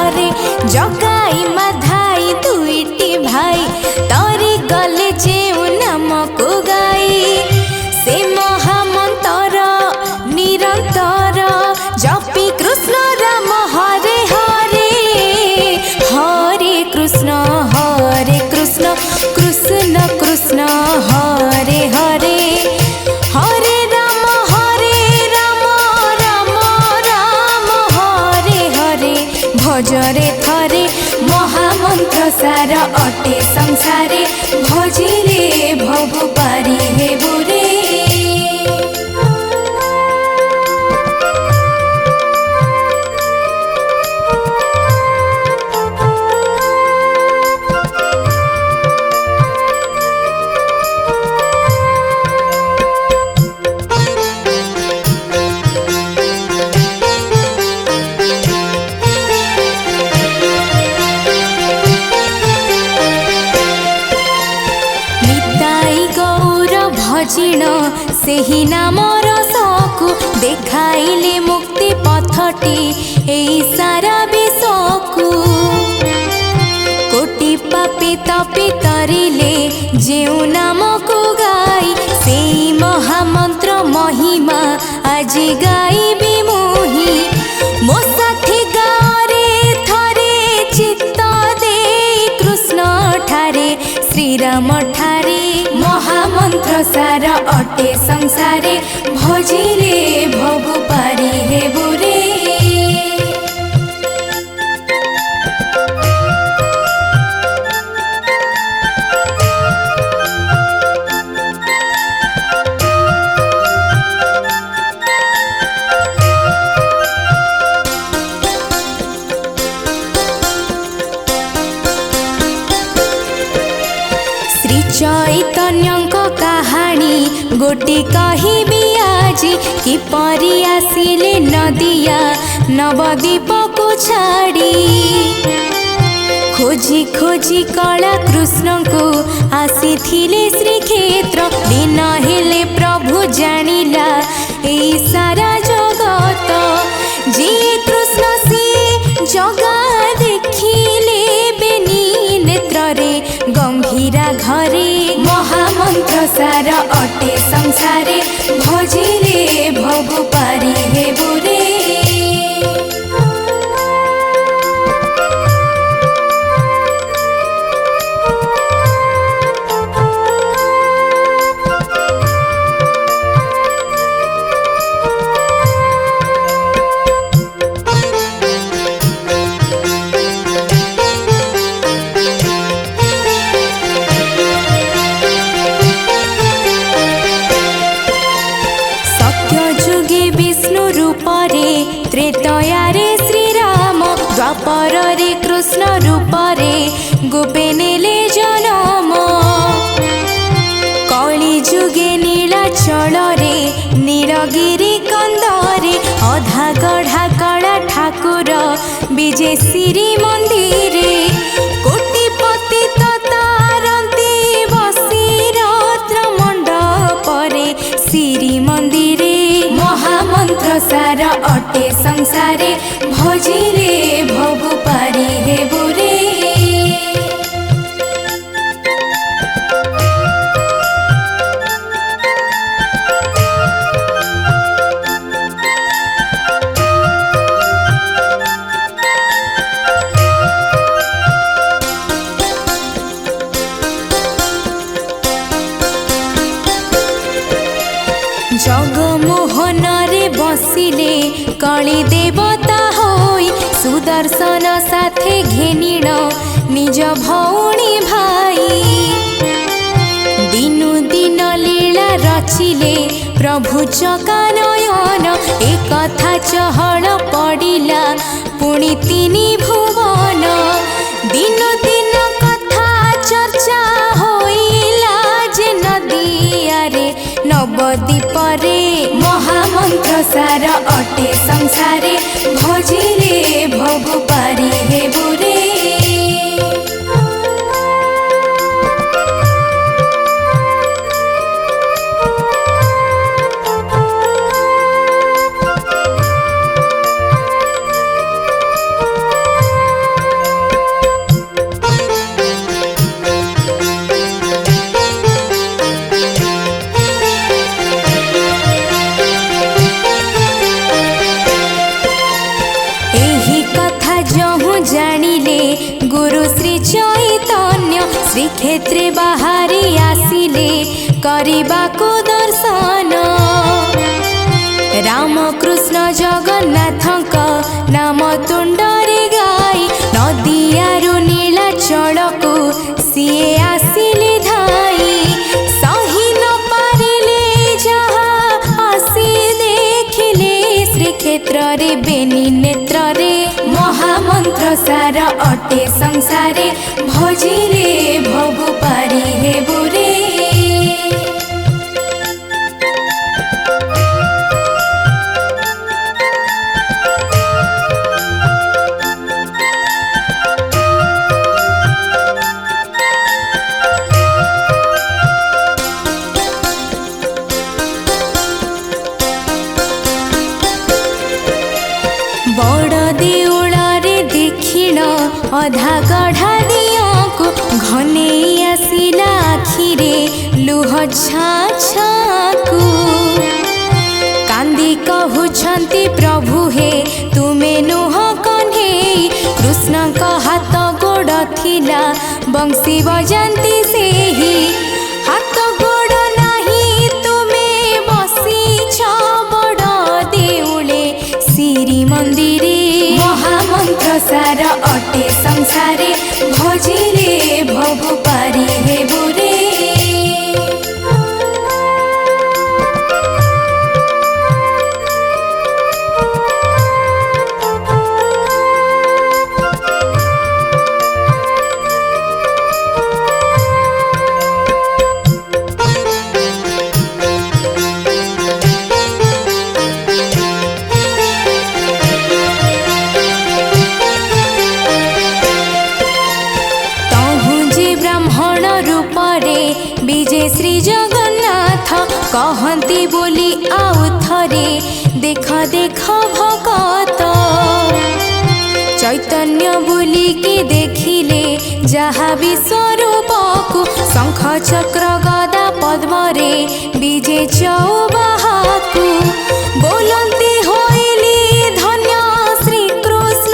घरे जगाई माधाई दुईटी भाई तरी गले जेउ नामको गाई से महामंतर निरंतर जपी कृष्ण राम हरे हरे हरे कृष्ण कृष्ण कृष्ण हरे हरे हरे राम राम राम हरे हरे भजरे थरे महामंत्र सार अटे संसारे भजिले भव पारी हे बुरे। सेही नामर सकु देखाइले मुक्ति पथटी एई सारा विश्वकु कोटि पापी तपी तरिले जेउ नामको गाई सेई महामंत्र महिमा आज गाइबी मोहि मो साथी गारे थरे चित्त देई कृष्ण ठारे श्रीराम ठारे महामंत्र सार अटे संसारे भजिले भव पारी हे बुरे। चैतन्यको कहानी गोटी कहिबी आजी किपरि आसिले नदिया नवद्वीप को छाड़ी खोजी खोजी कला कृष्ण को आसीथिले श्रीक्षेत्र दिन हेले प्रभु जानिला एई सारा जगत जे कृष्ण से जगा देखिले बेनी नेत्रे गंभीरा घरे महामंत्र सार अटे संसारे भजिले भव पारी हे बुरे। त्रेतयारे श्रीराम द्वापरे कृष्ण रूपरे गोपेनेले जनम कली जुगे नीलाचलरे नीलगिरी कंदरे अधा गढ़ा कला ठाकुर विजे श्री मंदिरे कोटिपति तारंती बसी रत्न मंडपरे श्री मंदिरे महामंत्र सार अटे संसारे भजिले भव पारी हे बुरे। जगमोहन रे बसिले कली देवता होई सुदर्शन साथे घेनिण निज भौणी भाई दिनु दिन लीला रचिले प्रभु चकानयन एक कथा चहल पड़िला पुणी तिनी भुवन दिनु दिन कथा चर्चा होइला जे नदिया रे नवद्वीपरे महामंत्र सार अटे संसारे भजिले भव पारी हे बुरे। एही कथा जहु जानिले गुरु श्री चैतन्य श्रीक्षेत्रे बाहारी आसिले करिबाको दर्शन। रामकृष्ण जगन्नाथक नाम तुंडरे गाई नदियारु नीलाचलकु सिए आसिले धाई। सही न पारिले जहा आसी देखिले श्रीक्षेत्र रे बेनी नेत्र रे महामंत्र सार अटे संसारे भजिले भगु पारी हेबु रे। अधा गढ़ा दियको घने आसिला आखिरे लुह छाछाकु कांदी कहउछंती प्रभु हे तुमे नुह कन्हे। कृष्ण का हाथ गोड़ थिला बंसी बजांती सेही हाथ गोड़ नाही तुमे बसी छ बड़ देउले श्री मंदिरे। महामंत्र सार अटे संसारे भजिले भगु पारी हेबु रे। विजय श्री जगन्नाथ कहती बोली आउ थरे देख देख भगत। चैतन्य बोली के देखिले जहा विश्वरूप को शंख चक्र गदा पद्म रे विजय चौबाहाकु बोलती होइली धन्य श्री कृष्ण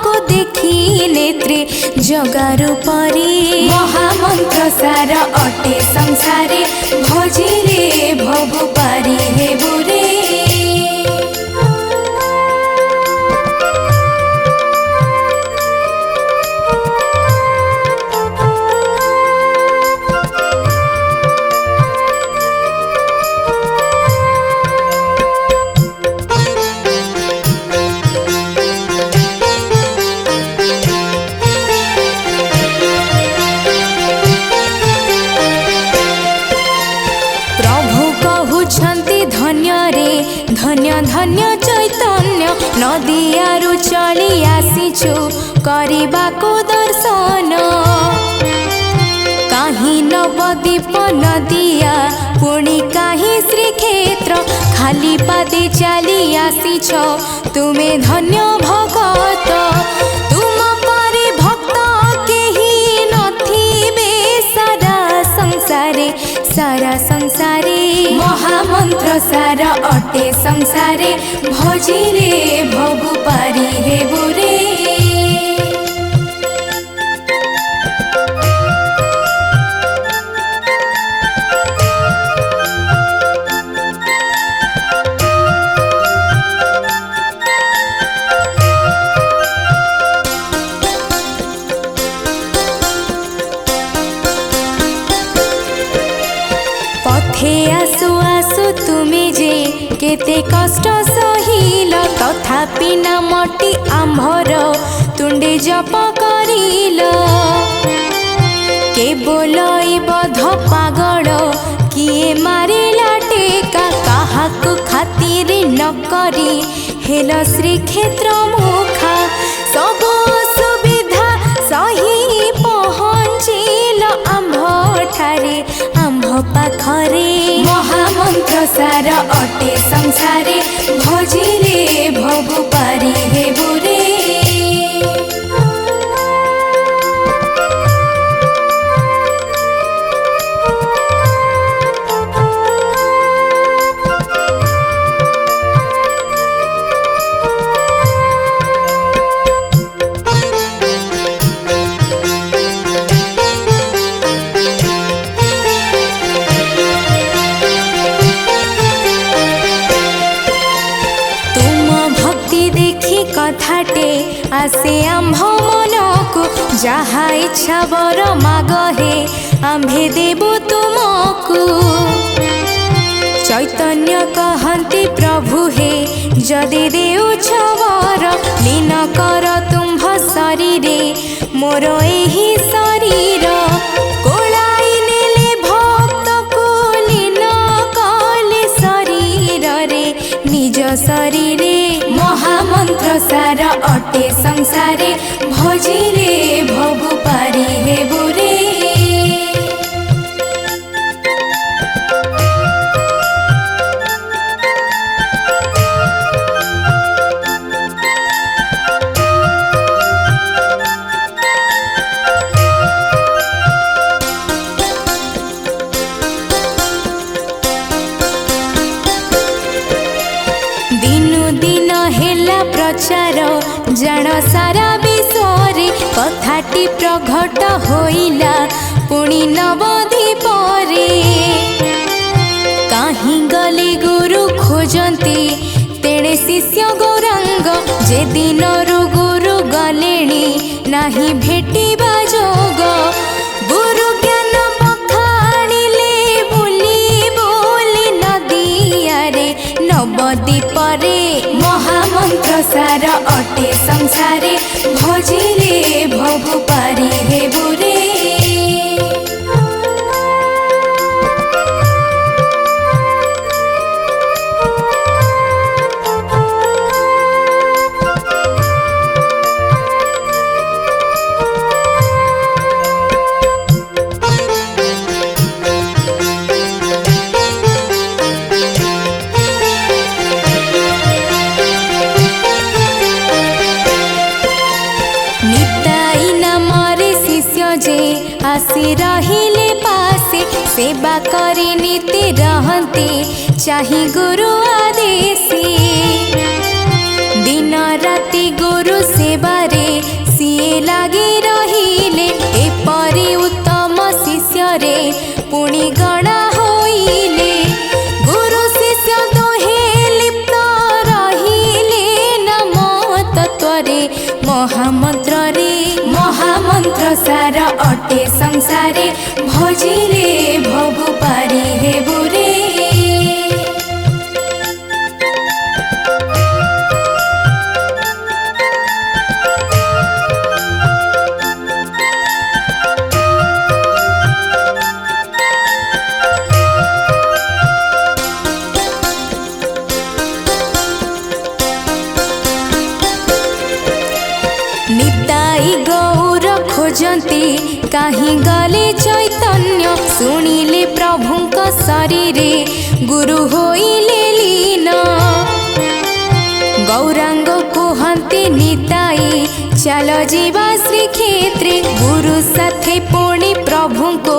को देखी नेत्रे जगारु परी। महामंत्र सार अटे संसारे भजिले भगु पारी हेबु रे। धन्य धन्य चैतन्य नदियारु चली आसीछु करिबाको दर्शन। काहि नवदीप नदिया पुणी काहि श्रीक्षेत्र खाली पादे चली आसीछ तुमे धन्य भगत। तुम परि भक्त केही नथिबे सारा संसारे। महामंत्र सार अटे संसारे भजिले भगु पारी हेबु रे। पथे आसु आसु तुमे जे केते कष्ट सहिल तथापि नामटी आम्भर तुंडे जप करिल। केवल ई बध पागल किए मारिला टेका काहाकु खातिर न करी हेल श्रीक्षेत्र मुखा। सब सुविधा सही पहुँचिल आम्भ ठारे आम्भ पाखरे। महामंत्र सार अटे संसारे भजिले भगु पारी हेबु रे। बाटे आसे आम्भ मनकु जहा इच्छा बर माग हे आम्भे देबु तुमकु। चैतन्य कहन्ति प्रभु हे जदि देउछ वर लीन कर तुम्भ शरीरे मोर एही शरीर। कोलाई नेले भक्त को लीन कले शरीर रे निज शरीरे महामंत्र सार अटे संसारे भजिले भगु पारी हेबु रे। प्रचार जान सारा विश्वरे कथाटी प्रघट होइला पुणी नवदीप रे। काहीं गले गुरु खोजंती तेणे शिष्य गौरांग जे दिनरु गुरु गलेणी नाही भेटिबा जोग। गुरु ज्ञान बखाणिले बुली बोली नदिया रे नवदीप रे महामंत्र सार अटे संसारे भजिले भगु पारी हेबु रे। आसी रहिले पासे सेवा करी नीति रहते चाही गुरु आदेशी। दिन राति गुरु सेवारे सिए लागे रहिले एपरि उत्तम शिष्य रे पुणी गणा होइले। गुरु शिष्य दोहे लिप्त रहिले नम तत्वरे महामंत्र रे महामंत्र सार अटे संसारे भजिले भगु पारी हेबु रे। निताई गौर खोजंती काहीं गले चैतन्य सुनिले प्रभुंक शरीरे गुरु होइले लीन। गौरांग कुहंती निताई चल जीवा श्रीक्षेत्रे गुरु साथे पुणी प्रभुंको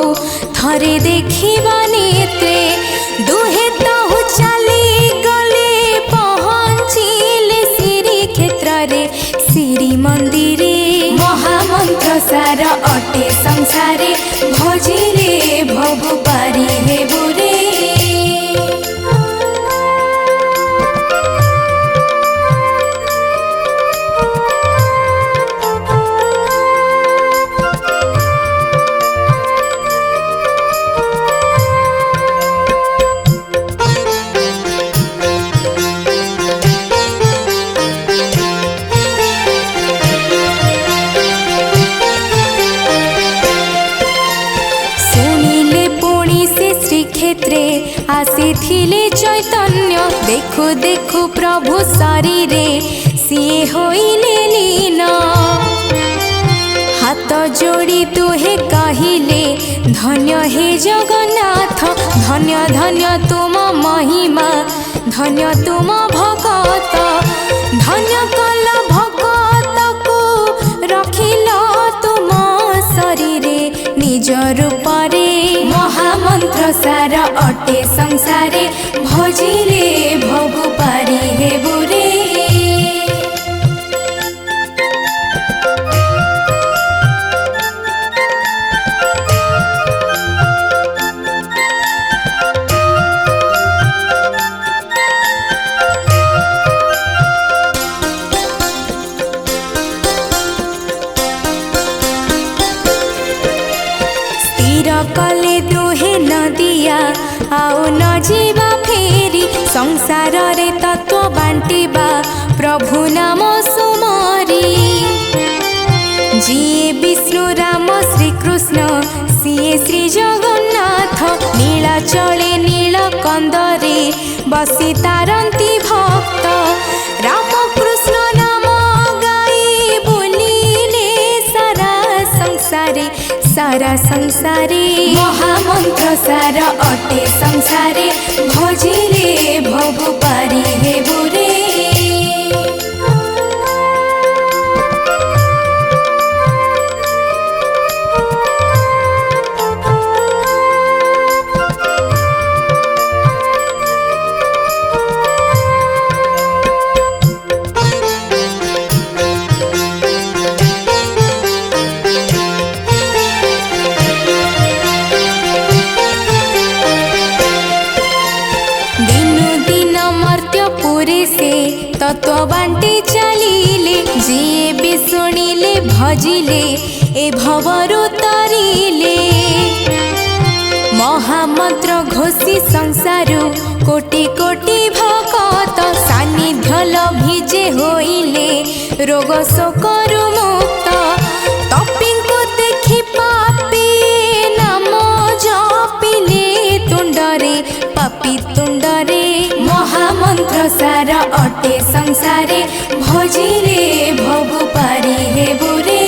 थरे देखिबा नेत्रे। दुहे तहु चली गले पहुँचिले श्रीक्षेत्र रे श्री मंदिरे महामंत्र सार अटे संसारे भजिले भगु पारी हेबु रे। आसीथिले चैतन्य देखु देखु प्रभु शरीरे सिए होइले लीन। हाथ जोड़ी दुहे कहिले धन्य हे जगन्नाथ धन्य धन्य तुम महिमा धन्य तुम भगत। धन्य कल भगत को रखिल तुम शरीरे निज रूपरे महामंत्र सार अटे संसारे भजिले भगु पारी हेबु रे। कले दुहे नदिया आउ न जीवा फेरी संसार रे तत्व बांटिबा प्रभु नाम सुमरी जिए विष्णु राम श्रीकृष्ण सीए श्री जगन्नाथ नीलाचले नीलकंदरे बसी तारंती भक्त रामकृष्ण नाम गाई बोलिले सारा संसारे महामंत्र सार अटे संसारे भजिले भवु पारी हे बुरे तत्व बांटी चलिले जिए भी शुणिले भजिले ए भवरु तरिले महामंत्र घोषी संसारु कोटि कोटि भक्त सानिध्य लभिजे होइले रोग शोकरु मुक्त तपिंको देखि पापी नाम जपिले तुंडरे पापी तुंडरे महामंत्र सार अटे संसारे भजिले भवु पारी हे बुरे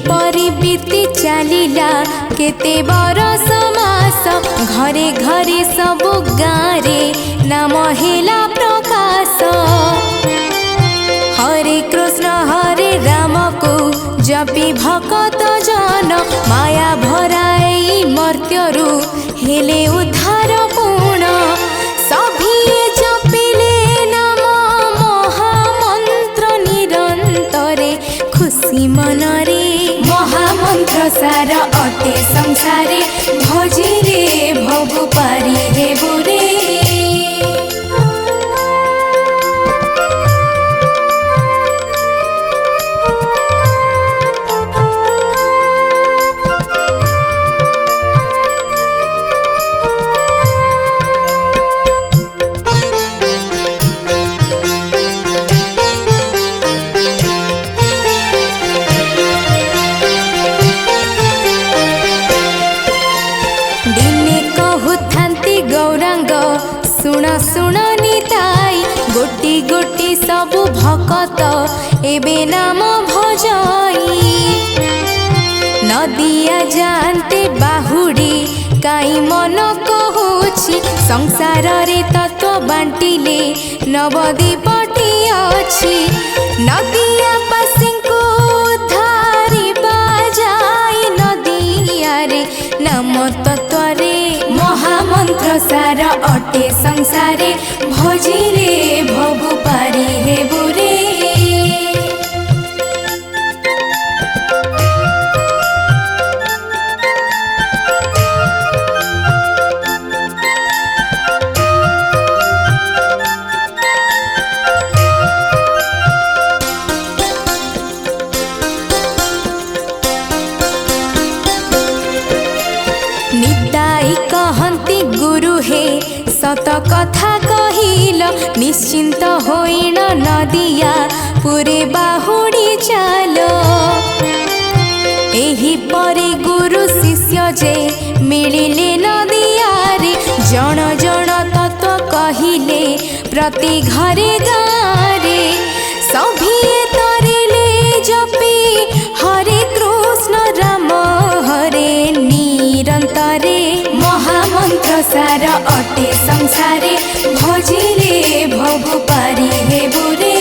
परी बीती चलिला केते बरस मास घरे घरे सबु गारे नाम हेला प्रकाश हरे कृष्ण हरे राम को जपि भक्त जन माया भराई मर्त्यरु हेले उद्धार पूर्ण सभिए जपिले नाम महामंत्र निरंतरे खुशी मनरे महामंत्र सार अटे संसारे भजिले भवु पारी हे बुरे गौरांग सुण सुण निताई गोटी गोटी सबु भकत एबे नाम भजाई नदिया जानते बाहुड़ी काई मन कहूछि संसार रे तत्व बांटिले नवदीपटी अछि नदिया पासिंको धारी बाजाई नदिया रे नाम तत्व रे महामंत्र सार अटे संसारे भजिले भवु पारी हे बुरे निताई कहंती गुरु हे सत कथा कहिल निश्चिंत होइण नदिया पुरे बाहुड़ी चालो एही परे गुरु शिष्य जे मिलिले नदिया रे जण जण तत्व कहिले प्रति घरे गारे सभिए तरिले जपी हरे कृष्ण राम हरे निरंतरे महामंत्र सार अटे संसारे भजिले भवु पारी हे बुरे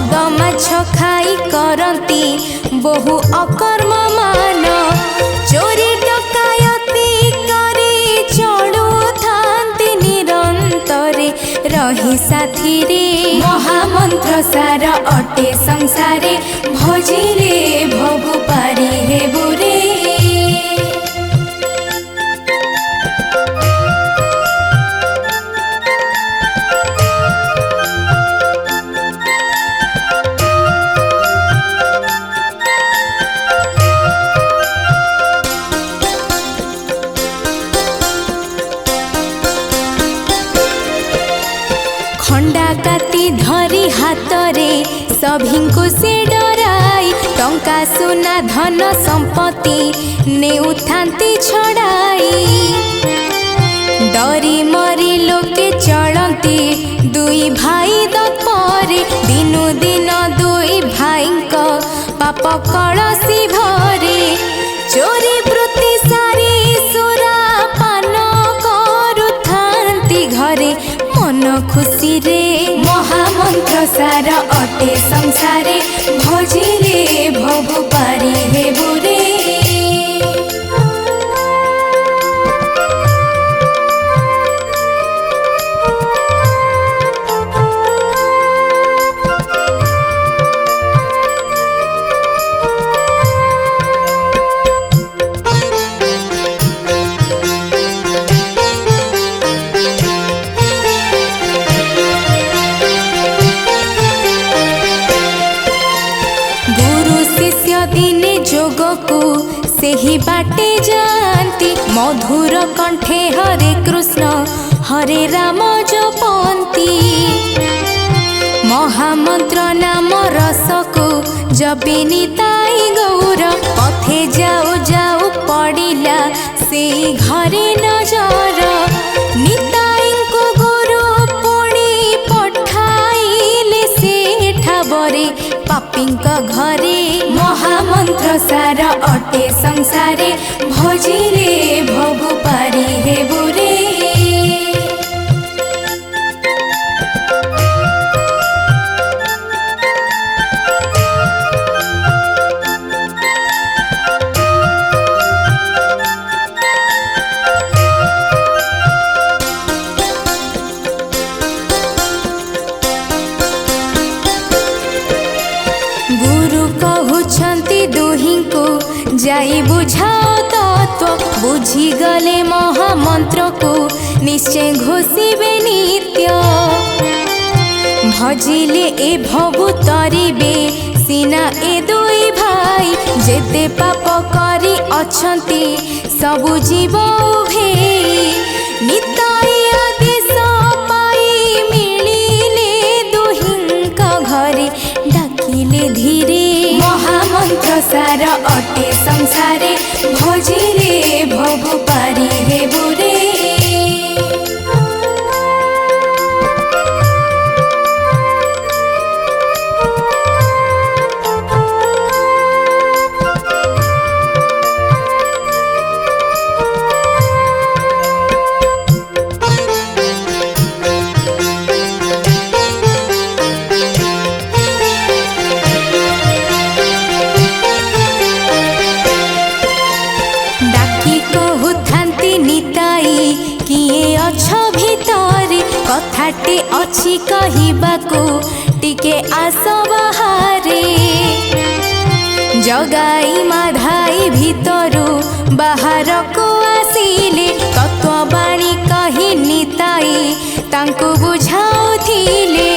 मद माछ खाई करती बहु अकर्म मान चोरी डकायती करी चलू थांती निरंतरे रही साथी रे महामंत्र सार अटे संसारे भजिले भगु पारी हे बुरे। खंडा काती धरी हातरे सभिंकु से डराई टंका सुना धन संपत्ति नेउथांती छड़ाई डरी मरी लोके चलती दुई भाई दपरे दिनु दिन दुई भाईंक पाप कलसी भरे चोरी वृत्ति सारी सुरा पान करुथांती घरे मन खुशी रे महामंत्र सार अटे संसारे भजिले भगु पारी हे बुरे। दिने जोग को सेही बाटे जानती मधुर कंठे हरे कृष्ण हरे राम जपंती महामंत्र नाम रस को जपिनी ताई गौर पथे जाऊ जाऊ पड़िला से घरे नजर निताई को गुरु पुणी पठाइले से ठाबरे पापिंक घरे महामंत्र सार अटे संसारे भजिले भगु पारी हे बुरे। गुरु कहउछंती दुही को जाई बुझाओ तत्व बुझी गले महामंत्र को निश्चय घोषिबे नित्य भजिले ए भगु तरिबे सीना ए दुई भाई जेते पाप करी अछंती सबु जीव उभे निताई आदेश पाई मिलिले दुहिंक घरे डाकिले धीरे महामंत्र सार अटे संसारे भजिले भगु पारी हे बुरे। किए अछ भितरे कथाटे अछि कहिबाको टिके आस बाहारे जगाई माधाई भितरु बाहर को आसिले तत्वबाणी कहि निताई तांको बुझाउथिले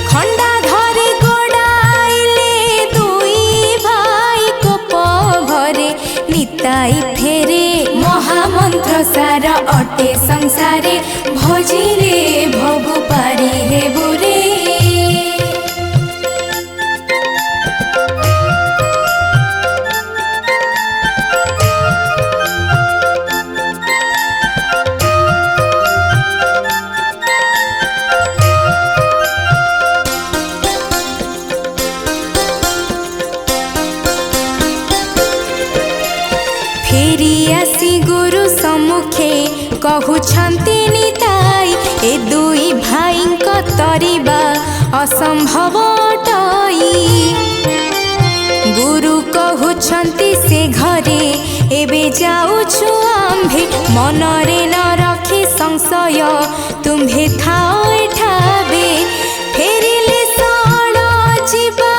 खंडा धरे गोडाइले दुई भाई को पघरे निताई फेरे महामंत्र सार अटे संसारे भजिले भगु पारी हे बुरे। फेरी आसी गुरु सम्मुखे कहउछंती निताई ए दुई भाईंक तरिबा असंभव अटई ଅଛନ୍ତି ସେ ଘରେ ଏବେ ଯାଉଛୁ ଆମ୍ଭେ ମନରେ ନ ରଖି ସଂଶୟ ତୁମ୍ଭେ ଥାଅ ଏଠାବେ ଫେରିଲେ ସଅଳ ଯିବା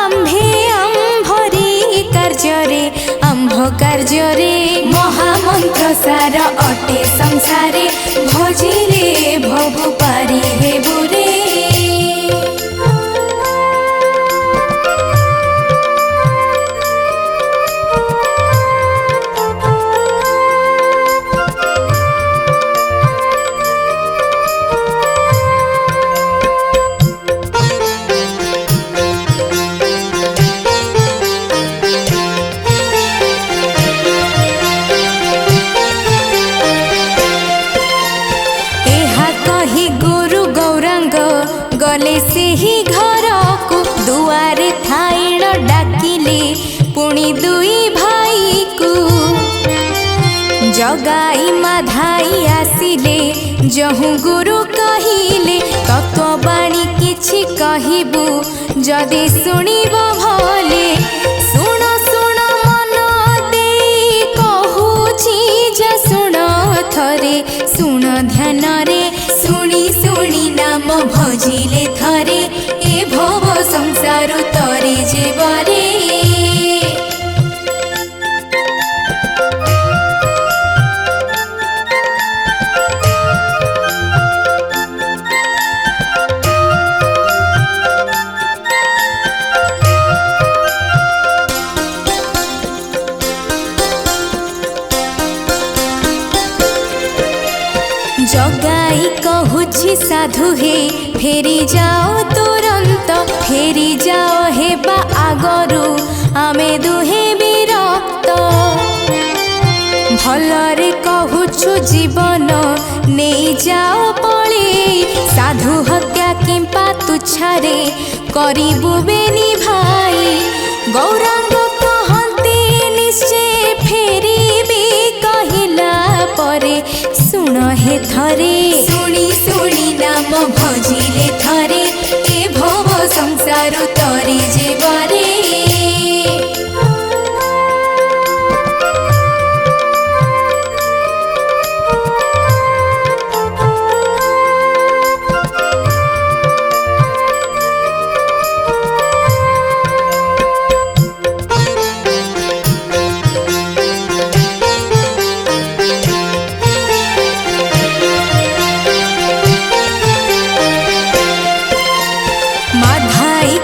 ଆମ୍ଭେ ଆମ୍ଭରି କାର୍ଯ୍ୟରେ ଆମ୍ଭ କାର୍ଯ୍ୟରେ ମହାମନ୍ତ୍ର ସାର ଅଟେ ସଂସାରେ ଭଜିଲେ ଭବୁ ପାରି ହେବୁରେ। गले से ही घर को दुआरे थाइण डाकिले पुणी दुई भाई को जगाई माधाई आसिले जहु गुरु कहिले तत्वबाणी किछि कहिबु जदि सुनिब भले सुण सुण मन देई कहुछि जा सुण थरे सुण ध्यान रे शुणी शुणी नाम भजिले थरे ए भव संसार तरे जीवरे। जगाई कहुछि साधु हे फेरी जाओ तुरंत फेरी जाओ हे बा आगरु आमे दुहे विरक्त भलरे कहुछु जीवन नहीं जाओ पळे साधु हत्या किंपा तुच्छारे करिबु बेनी भाई गौरांग कहते निश्चय फेरी भी कहिला परे सुण हे थरे शुणी शुणी नाम भजिले थरे ए भव संसार तरे जीवरे।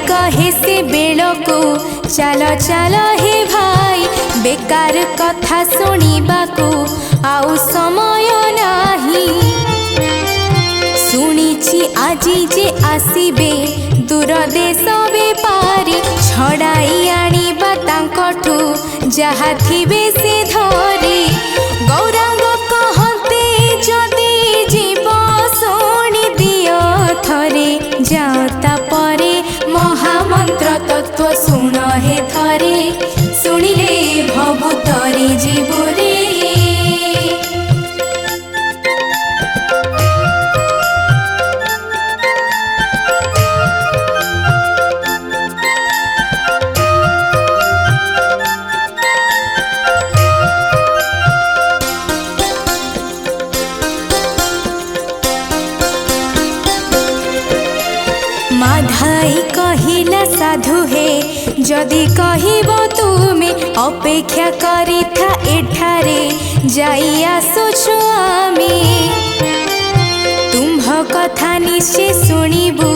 कहे से बेल को चल चल हे भाई बेकार कथा शुणिबा को आउ समय नाही शुणिछि आजी जे आसीबे दूर देश बेपारी छड़ाई आनिबा तांकठु जहा थिबे से धरे गौरांग कहते जदि जीव शुणी दियो थरे जाता परे महामंत्र तत्व शुण हे थरे शुणिले भवु तरे जीवरे। माधाई कहिला साधु हे जदि कहिब तुमे अपेक्षा करिथा एठारे जाई आसुछु आमे तुम्भ कथा निश्चय शुणिबु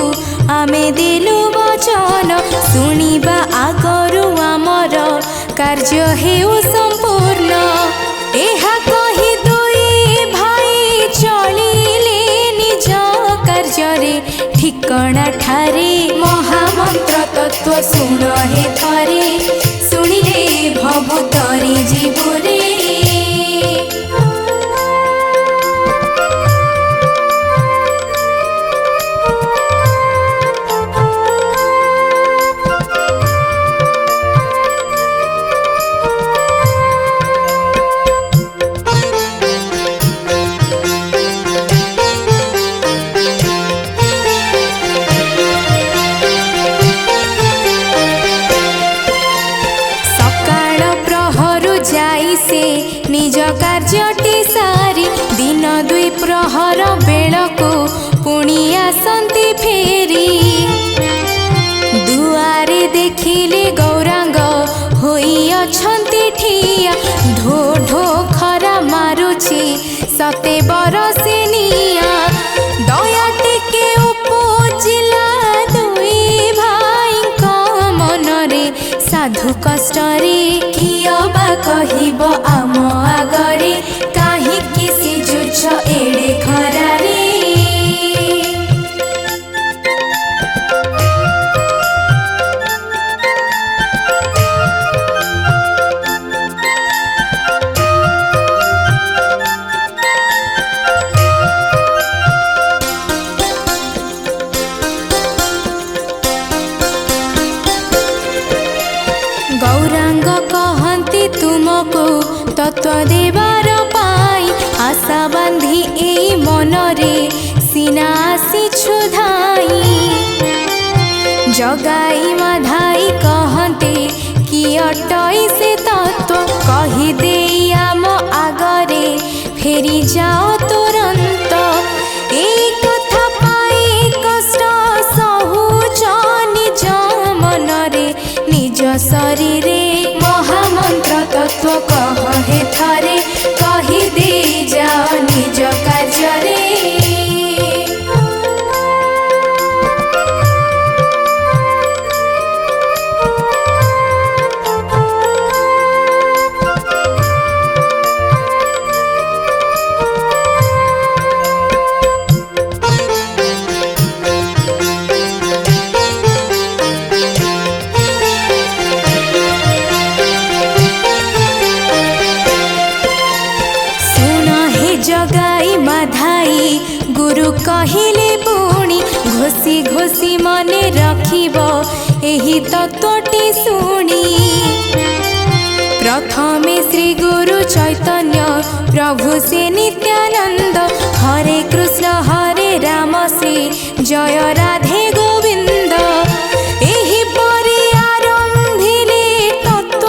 आमे देलु वचन शुणिबा आगरु आमर कार्य हेउ संपूर्ण एहा कहि दुई भाई चलिले निज कार्य ठिकणा ठारे महामंत्र तत्व शुण हे थरे शुणिले भवु तरे जीवरे। आसन्ति फेरी दुआरे देखिले गौरांग होई अछन्ति ठिया ढो ढो खरा मारुछि सते बरसे निया दया टिके उपजिला दुई भाईक मनरे साधु कष्टरे किया बा कहिब आम आगरे काहिकि सिजुछ एडे खरारे गौरांग कहती तुमको तत्व देवार पाई आशा बांधी ए मनरे सीना आसी छुधाई जगाई माधाई कहते कि अटई से तत्व कही दे आम आगरे फेरी जाओ तुरंत ए कथा पाई कष्ट सहुच निज मनरे निज शरीरे महामंत्र तत्व कह हे थारे कही दे जाओ निज कार्य जगाई माधाई गुरु कहिले पुणी घोषी घोषी मने रखिब एही तत्वटी शुणी प्रथमे श्री गुरु चैतन्य प्रभु से नित्यानंद हरे कृष्ण हरे राम श्री जय राधे गोविंद एही परि आरंभिले तत्व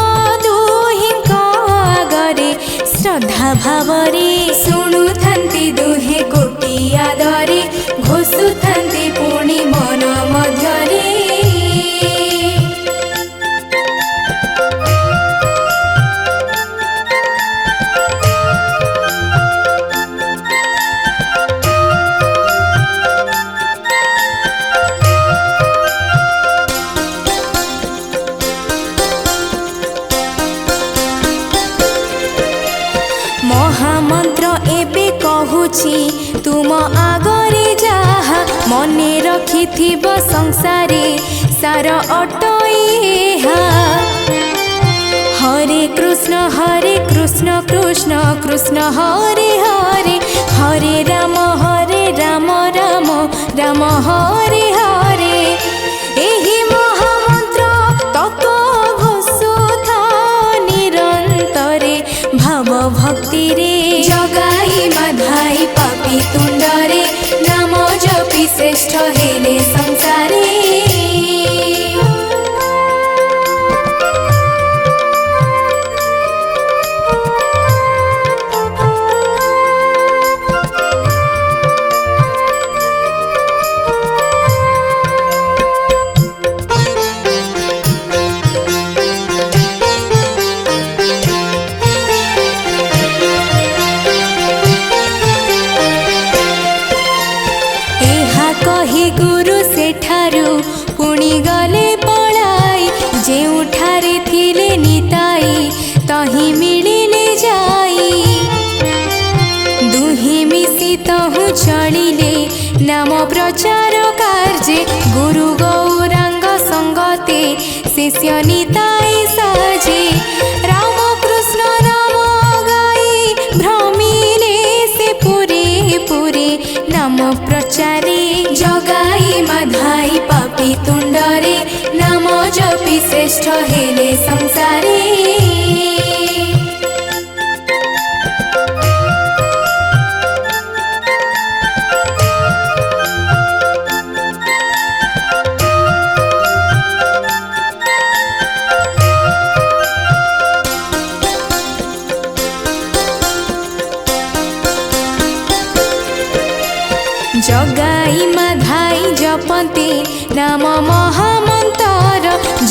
दुहिंक आगरे श्रद्धा भावरे शुणुथान्ति दुहे कोटि आदरे घोषुथान्ति पुणी मन मध्यरे महामंत्र एबे कहूछि तुम आगरे जाहा मने रखिथिब संसारे सार अटइहा हरे कृष्ण कृष्ण कृष्ण हरे हरे हरे राम राम राम हरे हरे एही महामंत्र तत्व घोषुथा निरंतरे भाव भक्ति रे जगाई माधाई पापी तुंडरे नाम जपि श्रेष्ठ हेले संसारे कही गुरु सेठारु पुणी गले पलाई जेउठारे थिले निताई तही मिलिले जाई दुही मिसी तहु चलिले नाम प्रचार कार्ये गुरु गौरांग संगते शिष्य निताई साजे राम कृष्ण नाम गाई भ्रमिले से पुरे पुरे नाम प्रचारे जगाई माधाई पापी तुंडरे नाम जपि श्रेष्ठ हेले संसारे जगाई माधा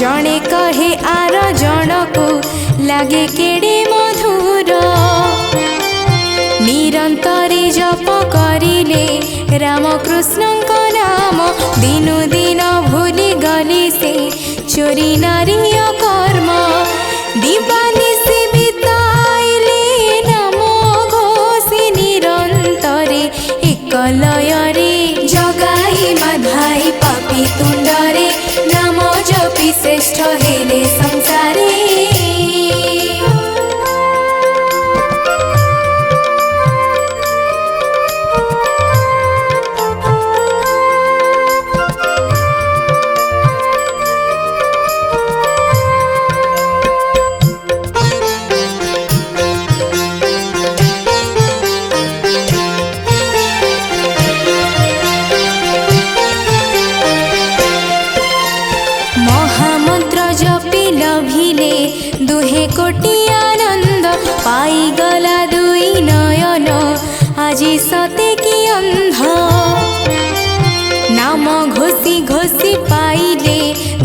जणे कहे आर जनकु लागे केड़े मधुर निरंतरे जप करिले रामकृष्णଙ୍କ नाम दिनु दिन भूली गली से चोरी नारी कर्म दिवानिशि बिताइले नाम घोषी निरंतरे एक लयरे जगाई माधाई पापी तुंडरे नाम जपी श्रेष्ठ हेले संसारे। दुहे कोटि आनंद पाई गला दुई नयन आजी सते की अंध नाम घोषी घोषी पाइले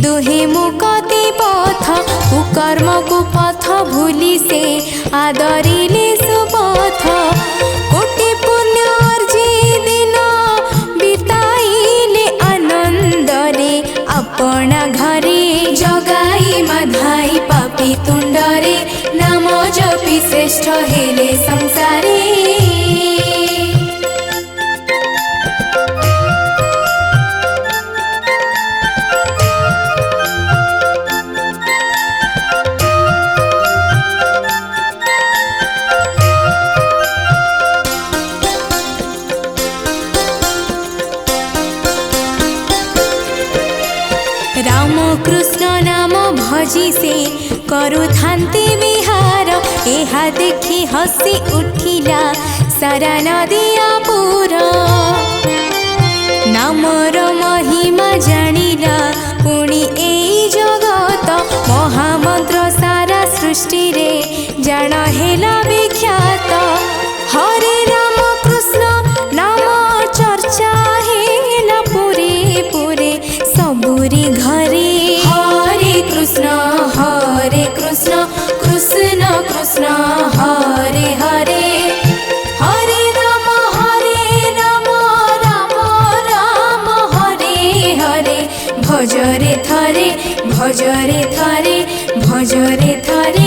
दुहे मुकति पथ कुकर्म कुपथ भूली से आदरिले सुपथ कोटि पुण्य अर्जी दिन बिताइले आनंद रे अपना घरे जगाई माधाई पापी तुंडरे नाम जपी श्रेष्ठ हेले संसारे। राम कृष्ण नाम भजी से करुथान्ति विहार एहा देखि हसी उठिला सारा नदिया पुर नामर महिमा जानिला पुणी एई जगत महामंत्र सारा सृष्टि रे जान हेला विख्यात हरे राम कृष्ण नाम चर्चा हेला पुरे पुरे सबुरी घरे हरे कृष्ण कृष्ण कृष्ण हरे हरे हरे राम राम राम हरे हरे भजरे थरे भजरे थरे भजरे थरे